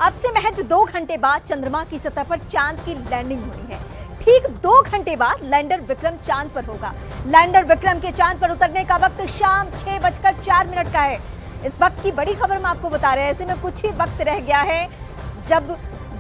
अब से महज 2 घंटे बाद चंद्रमा की सतह पर चांद की लैंडिंग होनी है। ठीक 2 घंटे बाद लैंडर विक्रम चांद पर होगा। लैंडर विक्रम के चांद पर उतरने का वक्त शाम 6:04 का है। इस वक्त की बड़ी खबर हम आपको बता रहे हैं। ऐसे में कुछ ही वक्त रह गया है जब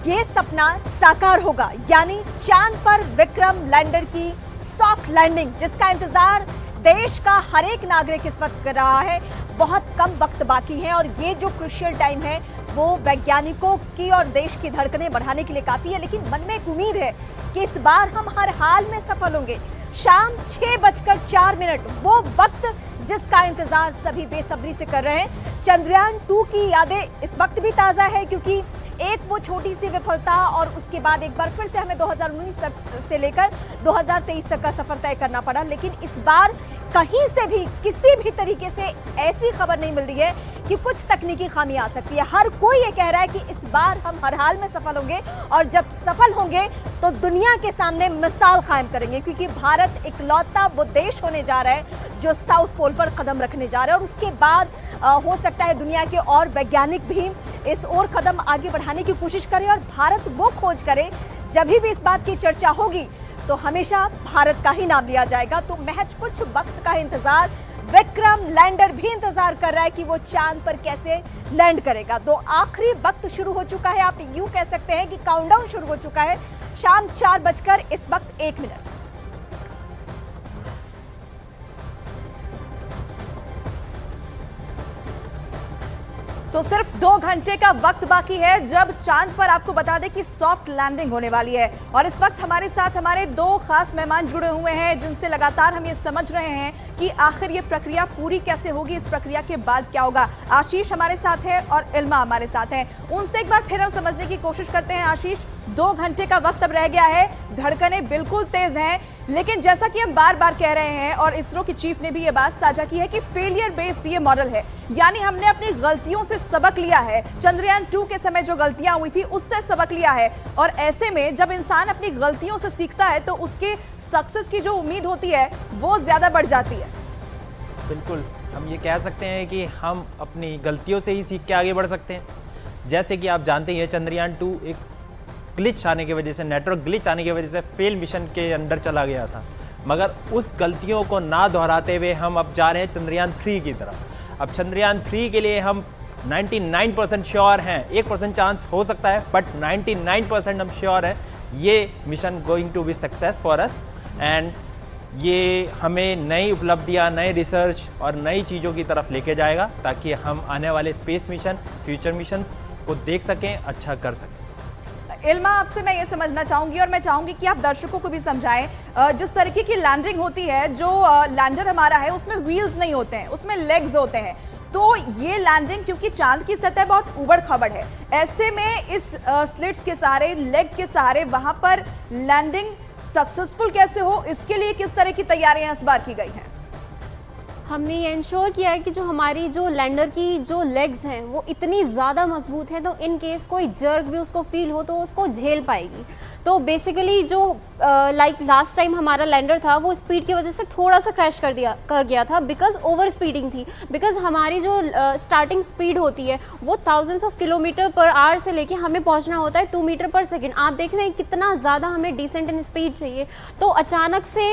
ये सपना साकार होगा, यानी चांद पर विक्रम लैंडर की सॉफ्ट लैंडिंग, जिसका इंतजार देश का हर एक नागरिक इस वक्त कर रहा है। बहुत कम वक्त बाकी है और ये जो क्रूशियल टाइम है वो वैज्ञानिकों की और देश की धड़कनें बढ़ाने के लिए काफी है। लेकिन मन में एक उम्मीद है कि इस बार हम हर हाल में सफल होंगे। शाम 6:04, वो वक्त जिसका इंतजार सभी बेसब्री से कर रहे हैं। चंद्रयान 2 की यादें इस वक्त भी ताजा है, क्योंकि एक वो छोटी सी विफलता और उसके बाद एक बार फिर से हमें 2019 तक से लेकर 2023 तक का सफर तय करना पड़ा। लेकिन इस बार कहीं से भी किसी भी तरीके से ऐसी खबर नहीं मिल रही है कि कुछ तकनीकी खामी आ सकती है। हर कोई ये कह रहा है कि इस बार हम हर हाल में सफल होंगे और जब सफल होंगे तो दुनिया के सामने मिसाल कायम करेंगे, क्योंकि भारत इकलौता वो देश होने जा रहा है जो साउथ पोल पर कदम रखने जा रहा है। और उसके बाद हो सकता है दुनिया के और वैज्ञानिक भी इस ओर कदम आगे बढ़ाने की कोशिश करें और भारत वो खोज करे। जब भी इस बात की चर्चा होगी तो हमेशा भारत का ही नाम लिया जाएगा। तो महज कुछ वक्त का इंतजार, विक्रम लैंडर भी इंतजार कर रहा है कि वो चांद पर कैसे लैंड करेगा। तो आखिरी वक्त शुरू हो चुका है, आप यूं कह सकते हैं कि काउंटडाउन शुरू हो चुका है। शाम 4:01। तो सिर्फ 2 घंटे का वक्त बाकी है जब चांद पर आपको बता दें कि सॉफ्ट लैंडिंग होने वाली है। और इस वक्त हमारे साथ हमारे 2 खास मेहमान जुड़े हुए हैं, जिनसे लगातार हम ये समझ रहे हैं कि आखिर ये प्रक्रिया पूरी कैसे होगी, इस प्रक्रिया के बाद क्या होगा। आशीष हमारे साथ है और इल्मा हमारे साथ है। उनसे एक बार फिर हम समझने की कोशिश करते हैं। आशीष, 2 घंटे का वक्त अब रह गया है, धड़कनें बिल्कुल तेज हैं, लेकिन जैसा कि हम बार बार कह रहे हैं और इसरो की चीफ ने भी ये बात साझा की है कि फेलियर बेस्ड ये मॉडल है, यानी हमने अपनी गलतियों से सबक लिया है। चंद्रयान 2 के समय जो गलतियां हुई थी उससे सबक लिया है, और ऐसे में जब इंसान अपनी गलतियों से सीखता है तो उसके सक्सेस की जो उम्मीद होती है वो ज्यादा बढ़ जाती है। बिल्कुल, हम ये कह सकते हैं कि हम अपनी गलतियों से ही सीख के आगे बढ़ सकते हैं। जैसे कि आप जानते ही हैं, चंद्रयान 2 एक ग्लिच आने की वजह से, नेटवर्क ग्लिच आने की वजह से फेल मिशन के अंदर चला गया था, मगर उस गलतियों को ना दोहराते हुए हम अब जा रहे हैं चंद्रयान 3 की तरफ। अब चंद्रयान 3 के लिए हम 99% श्योर हैं, 1% चांस हो सकता है, बट 99% हम श्योर हैं ये mission going to be success for us. And ये हमें नई उपलब्धियां, नए रिसर्च और नई चीज़ों की तरफ लेके जाएगा, ताकि हम आने वाले स्पेस मिशन, फ्यूचर मिशन को देख सकें, अच्छा कर सकें। इल्मा, आपसे मैं ये समझना चाहूंगी और मैं चाहूंगी कि आप दर्शकों को भी समझाएं। जिस तरीके की लैंडिंग होती है, जो लैंडर हमारा है उसमें व्हील्स नहीं होते हैं, उसमें लेग्स होते हैं। तो ये लैंडिंग, क्योंकि चांद की सतह बहुत उबड़ खबड़ है, ऐसे में इस स्लिट्स के सहारे, लेग के सहारे वहां पर लैंडिंग सक्सेसफुल कैसे हो, इसके लिए किस तरह की तैयारियां इस बार की गई हैं? हमने ये इंश्योर किया है कि जो हमारी जो लैंडर की जो लेग्स हैं वो इतनी ज़्यादा मजबूत है, तो इन केस कोई जर्क भी उसको फील हो तो उसको झेल पाएगी। तो बेसिकली जो लाइक लास्ट टाइम हमारा लैंडर था वो स्पीड की वजह से थोड़ा सा क्रैश कर गया था, बिकॉज ओवर स्पीडिंग थी। बिकॉज हमारी जो स्टार्टिंग स्पीड होती है वो thousands of kilometre per hour से लेके हमें पहुंचना होता है 2 मीटर पर सेकेंड। आप देख रहे हैं कितना ज़्यादा हमें डिसेंट इन स्पीड चाहिए, तो अचानक से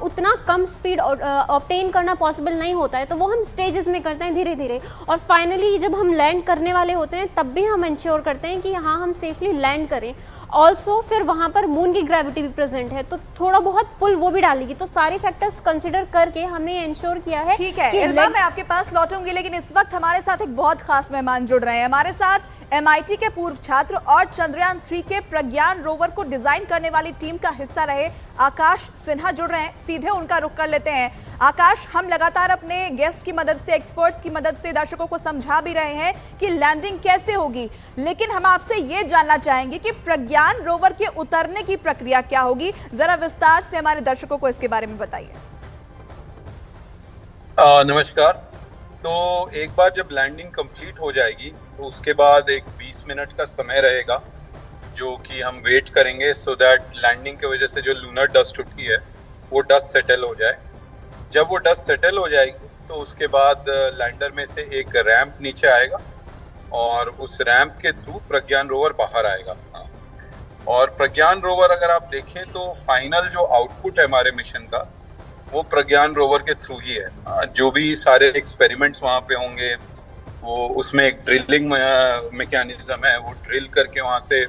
उतना कम स्पीड ऑब्टेन करना पॉसिबल नहीं होता है। तो वो हम स्टेजेस में करते हैं धीरे धीरे, और फाइनली जब हम लैंड करने वाले होते हैं तब भी हम इंश्योर करते हैं कि हाँ हम सेफली लैंड करें। ऑल्सो फिर वहां पर मून की ग्रेविटी भी प्रेजेंट है, तो थोड़ा बहुत पुल वो भी डालेगी। तो सारे फैक्टर्स कंसिडर करके हमने इंश्योर किया है। ठीक है इल्मा, मैं आपके पास लौटूंगी, लेकिन इस वक्त हमारे साथ एक बहुत खास मेहमान जुड़ रहे हैं। हमारे साथ MIT के पूर्व छात्र और चंद्रयान 3 के प्रज्ञान रोवर को डिजाइन करने वाली टीम का हिस्सा रहे आकाश सिन्हा जुड़ रहे हैं। सीधे उनका रुख कर लेते हैं। आकाश, हम लगातार अपने गेस्ट की मदद से, एक्सपर्ट्स की मदद से दर्शकों को समझा भी रहे हैं कि लैंडिंग कैसे होगी, लेकिन हम आपसे ये जानना चाहेंगे कि प्रज्ञान रोवर के उतरने की प्रक्रिया क्या होगी। जरा विस्तार से हमारे दर्शकों को इसके बारे में बताइए। नमस्कार। तो एक बार जब लैंडिंग कंप्लीट हो जाएगी तो उसके बाद एक 20 मिनट का समय रहेगा जो कि हम वेट करेंगे, सो दैट लैंडिंग की वजह से जो लूनर डस्ट उठी है वो डस्ट सेटल हो जाए। जब वो डस्ट सेटल हो जाएगी तो उसके बाद लैंडर में से एक रैंप नीचे आएगा और उस रैंप के थ्रू प्रज्ञान रोवर बाहर आएगा। और प्रज्ञान रोवर अगर आप देखें तो फाइनल जो आउटपुट है हमारे मिशन का वो प्रज्ञान रोवर के थ्रू ही है। जो भी सारे एक्सपेरिमेंट्स वहाँ पे होंगे वो उसमें एक ड्रिलिंग मैकेनिज्म है, वो ड्रिल करके वहाँ से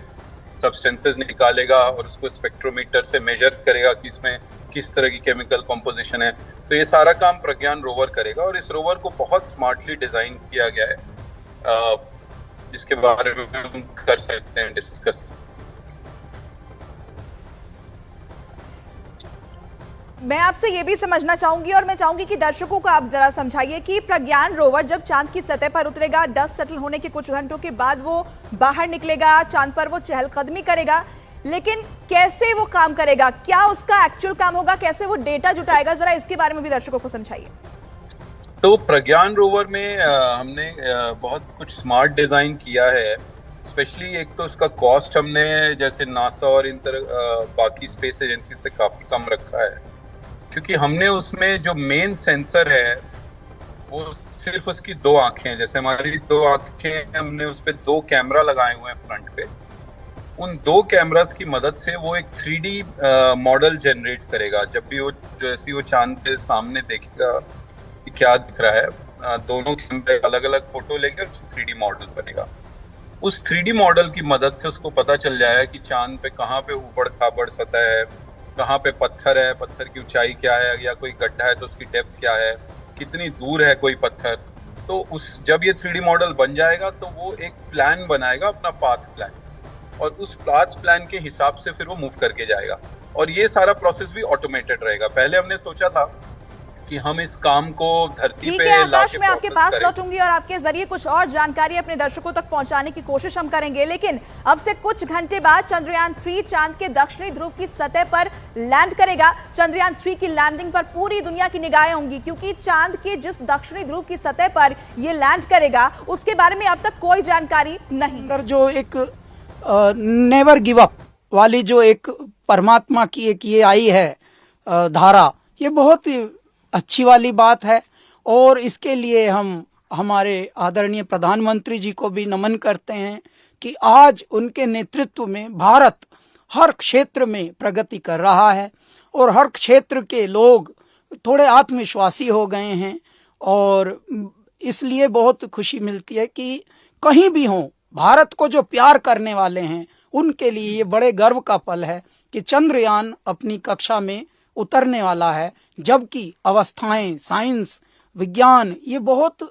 सब्सटेंसेस निकालेगा और उसको स्पेक्ट्रोमीटर से मेजर करेगा कि इसमें किस तरह की केमिकल कॉम्पोजिशन है। तो ये सारा काम प्रज्ञान रोवर करेगा और इस रोवर को बहुत स्मार्टली डिजाइन किया गया है, जिसके बारे में हम कर सकते हैं डिस्कस। मैं आपसे ये भी समझना चाहूंगी और मैं चाहूंगी कि दर्शकों को आप जरा समझाइए कि प्रज्ञान रोवर जब चांद की सतह पर उतरेगा, डस्ट सेटल होने के कुछ घंटों के बाद वो बाहर निकलेगा, चांद पर वो चहलकदमी करेगा, लेकिन कैसे वो काम करेगा, क्या उसका एक्चुअल काम होगा, कैसे वो डेटा जुटाएगा, जरा इसके बारे में भी दर्शकों को समझाइए। तो प्रज्ञान रोवर में हमने बहुत कुछ स्मार्ट डिजाइन किया है। स्पेशली एक तो उसका कॉस्ट हमने जैसे नासा और इन तरह बाकी स्पेस एजेंसी से काफी कम रखा है, क्योंकि हमने उसमें जो मेन सेंसर है वो सिर्फ उसकी 2 आंखें हैं। जैसे हमारी 2 आंखें, हमने उस पर 2 कैमरा लगाए हुए हैं फ्रंट पे। उन 2 कैमरास की मदद से वो एक 3D मॉडल जनरेट करेगा। जब भी वो जैसे वो चांद के सामने देखेगा कि क्या दिख रहा है, दोनों कैमरे अलग अलग फोटो लेंगे और 3D मॉडल बनेगा। उस 3D मॉडल की मदद से उसको पता चल जाएगा कि चांद पे कहाँ पे ऊबड़ खाबड़ सतह है, कहाँ पे पत्थर है, पत्थर की ऊंचाई क्या है, या कोई गड्ढा है तो उसकी डेप्थ क्या है, कितनी दूर है कोई पत्थर। तो जब ये 3D मॉडल बन जाएगा तो वो एक प्लान बनाएगा, अपना पाथ प्लान, और उस पाथ प्लान के हिसाब से फिर वो मूव करके जाएगा। और ये सारा प्रोसेस भी ऑटोमेटेड रहेगा। पहले हमने सोचा था कि हम इस काम को धरती पे आकाश, मैं आपके पास लौटूंगी और आपके जरिए कुछ और जानकारी अपने दर्शकों तक पहुंचाने की कोशिश हम करेंगे, लेकिन अब से कुछ घंटे बाद चंद्रयान 3 चांद के दक्षिणी ध्रुव की सतह पर लैंड करेगा। चंद्रयान 3 की लैंडिंग पर पूरी दुनिया की निगाहें होंगी, क्योंकि चांद के जिस दक्षिणी ध्रुव की सतह पर यह लैंड करेगा उसके बारे में अब तक कोई जानकारी नहीं। जो एक नेवर गिव अप वाली जो एक परमात्मा की एक ये आई है धारा, ये बहुत अच्छी वाली बात है। और इसके लिए हम हमारे आदरणीय प्रधानमंत्री जी को भी नमन करते हैं कि आज उनके नेतृत्व में भारत हर क्षेत्र में प्रगति कर रहा है और हर क्षेत्र के लोग थोड़े आत्मविश्वासी हो गए हैं। और इसलिए बहुत खुशी मिलती है कि कहीं भी हो, भारत को जो प्यार करने वाले हैं उनके लिए ये बड़े गर्व का पल है कि चंद्रयान अपनी कक्षा में उतरने वाला है। जबकि अवस्थाएं, साइंस, विज्ञान ये बहुत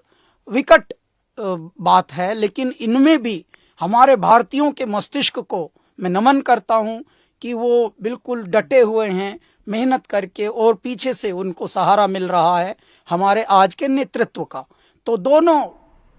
विकट बात है, लेकिन इनमें भी हमारे भारतीयों के मस्तिष्क को मैं नमन करता हूं कि वो बिल्कुल डटे हुए हैं मेहनत करके, और पीछे से उनको सहारा मिल रहा है हमारे आज के नेतृत्व का। तो दोनों